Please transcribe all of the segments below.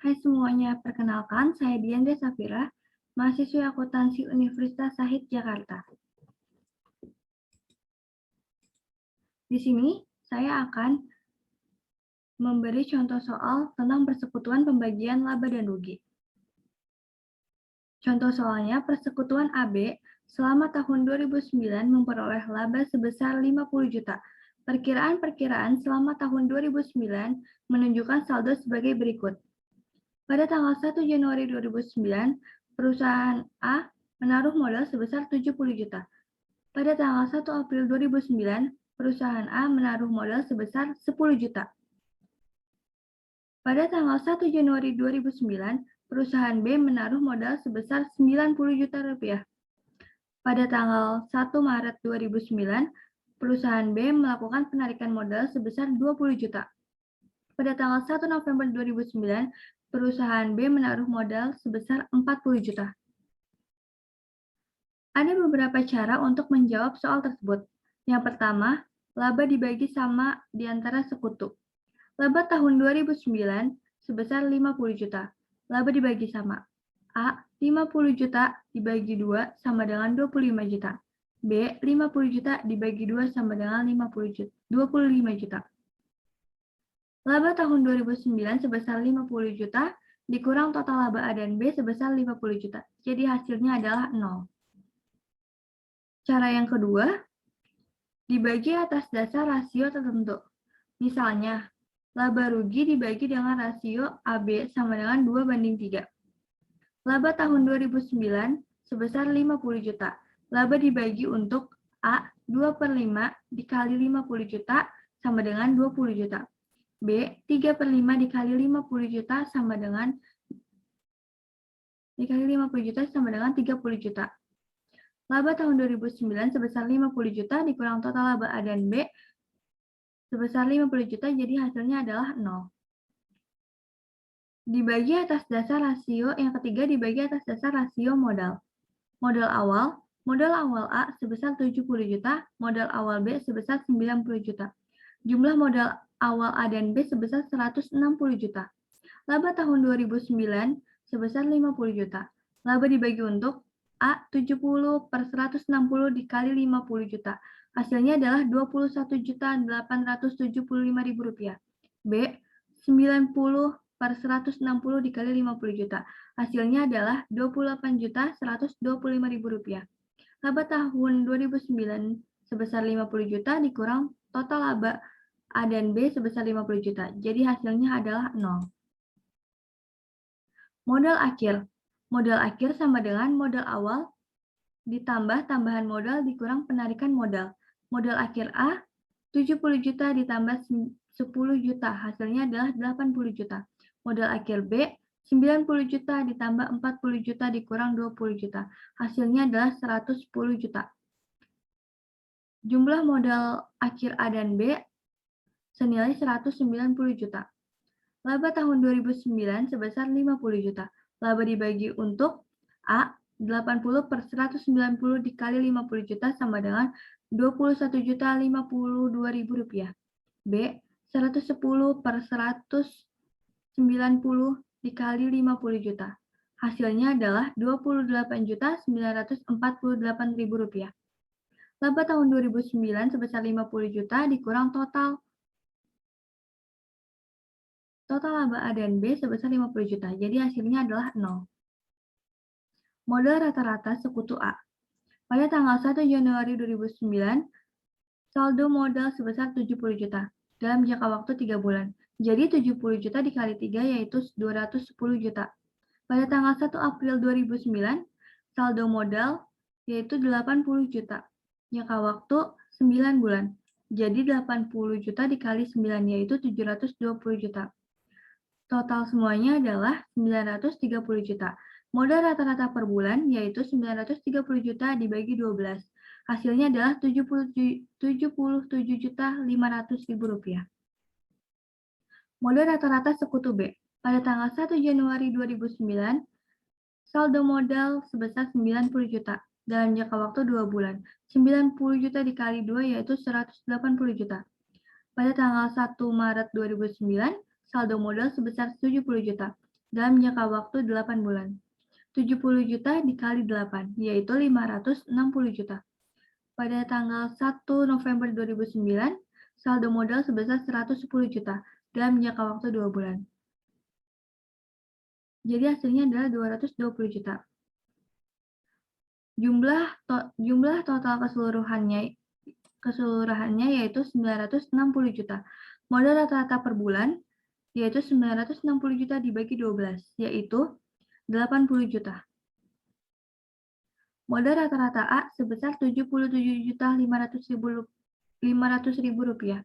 Hai semuanya, perkenalkan saya Diandra Safira, mahasiswi akuntansi Universitas Shahid Jakarta. Di sini saya akan memberi contoh soal tentang persekutuan pembagian laba dan rugi. Contoh soalnya, persekutuan AB selama tahun 2009 memperoleh laba sebesar 50 juta. Perkiraan-perkiraan selama tahun 2009 menunjukkan saldo sebagai berikut. Pada tanggal 1 Januari 2009, perusahaan A menaruh modal sebesar 70 juta. Pada tanggal 1 April 2009, perusahaan A menaruh modal sebesar 10 juta. Pada tanggal 1 Januari 2009, perusahaan B menaruh modal sebesar 90 juta rupiah. Pada tanggal 1 Maret 2009, perusahaan B melakukan penarikan modal sebesar 20 juta. Pada tanggal 1 November 2009, perusahaan B menaruh modal sebesar 40 juta. Ada beberapa cara untuk menjawab soal tersebut. Yang pertama, laba dibagi sama di antara sekutu. Laba tahun 2009 sebesar 50 juta. Laba dibagi sama. A, 50 juta dibagi 2 sama dengan 25 juta. B, 50 juta dibagi 2 sama dengan 25 juta. Laba tahun 2009 sebesar 50 juta dikurang total laba A dan B sebesar 50 juta. Jadi hasilnya adalah 0. Cara yang kedua, dibagi atas dasar rasio tertentu. Misalnya, laba rugi dibagi dengan rasio AB sama dengan 2:3. Laba tahun 2009 sebesar 50 juta. Laba dibagi untuk A, 2/5 dikali 50 juta sama dengan 20 juta. B, 3/5 dikali 50 juta sama dengan 30 juta. Laba tahun 2009 sebesar 50 juta dikurang total laba A dan B sebesar 50 juta, jadi hasilnya adalah 0. Dibagi atas dasar rasio, yang ketiga dibagi atas dasar rasio modal. Modal awal A sebesar 70 juta, modal awal B sebesar 90 juta. Jumlah modal awal A dan B sebesar 160 juta. Laba tahun 2009 sebesar 50 juta. Laba dibagi untuk A, 70/160 dikali 50 juta. Hasilnya adalah 21.875.000 rupiah. B, 90/160 dikali 50 juta. Hasilnya adalah 28.125.000 rupiah. Laba tahun 2009 sebesar 50 juta dikurang total laba A dan B sebesar 50 juta. Jadi hasilnya adalah 0. Modal akhir. Modal akhir sama dengan modal awal ditambah tambahan modal dikurang penarikan modal. Modal akhir A, 70 juta ditambah 10 juta, hasilnya adalah 80 juta. Modal akhir B, 90 juta ditambah 40 juta dikurang 20 juta, hasilnya adalah 110 juta. Jumlah modal akhir A dan B senilai 190 juta. Laba tahun 2009 sebesar 50 juta. Laba dibagi untuk A, 80/190 dikali 50 juta sama dengan 21.052.000 rupiah. B, 110/190 dikali 50 juta. Hasilnya adalah 28.948.000 rupiah. Laba tahun 2009 sebesar 50 juta dikurang total laba A dan B sebesar 50 juta, jadi hasilnya adalah 0. Modal rata-rata sekutu A. Pada tanggal 1 Januari 2009, saldo modal sebesar 70 juta dalam jangka waktu 3 bulan. Jadi 70 juta dikali 3 yaitu 210 juta. Pada tanggal 1 April 2009, saldo modal yaitu 80 juta. Jangka waktu 9 bulan. Jadi 80 juta dikali 9 yaitu 720 juta. Total semuanya adalah 930 juta. Modal rata-rata per bulan yaitu 930 juta dibagi 12. Hasilnya adalah 77.500.000 rupiah. Modal rata-rata sekutu B. Pada tanggal 1 Januari 2009, saldo modal sebesar 90 juta dalam jangka waktu 2 bulan. 90 juta dikali 2 yaitu 180 juta. Pada tanggal 1 Maret 2009, saldo modal sebesar 70 juta. dalam jangka waktu 8 bulan. 70 juta dikali 8, yaitu 560 juta. Pada tanggal 1 November 2009, saldo modal sebesar 110 juta dalam jangka waktu 2 bulan. Jadi hasilnya adalah 220 juta. Jumlah total keseluruhannya yaitu 960 juta. Modal rata-rata per bulan yaitu 960 juta dibagi 12, yaitu 80 juta. Modal rata-rata A sebesar 77.500.000 rupiah.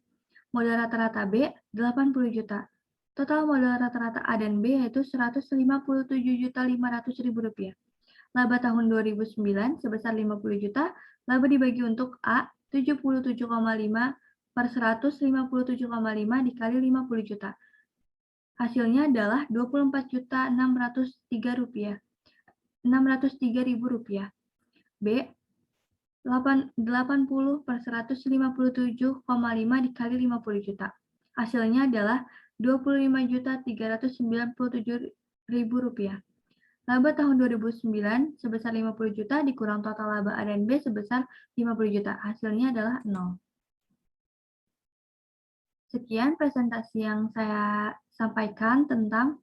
Modal rata-rata B 80 juta. Total modal rata-rata A dan B yaitu 157.500.000 rupiah. Laba tahun 2009 sebesar 50 juta, laba dibagi untuk A 77,5 per 157,5 dikali 50 juta. Hasilnya adalah 24.603.000 rupiah. B 80 per 157,5 dikali 50 juta. Hasilnya adalah 25.397.000 rupiah. Laba tahun 2009 sebesar 50 juta dikurang total laba A dan B sebesar 50 juta. Hasilnya adalah 0. Sekian presentasi yang saya sampaikan tentang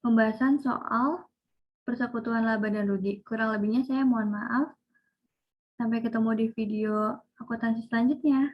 pembahasan soal persekutuan laba dan rugi. Kurang lebihnya saya mohon maaf. Sampai ketemu di video akuntansi selanjutnya.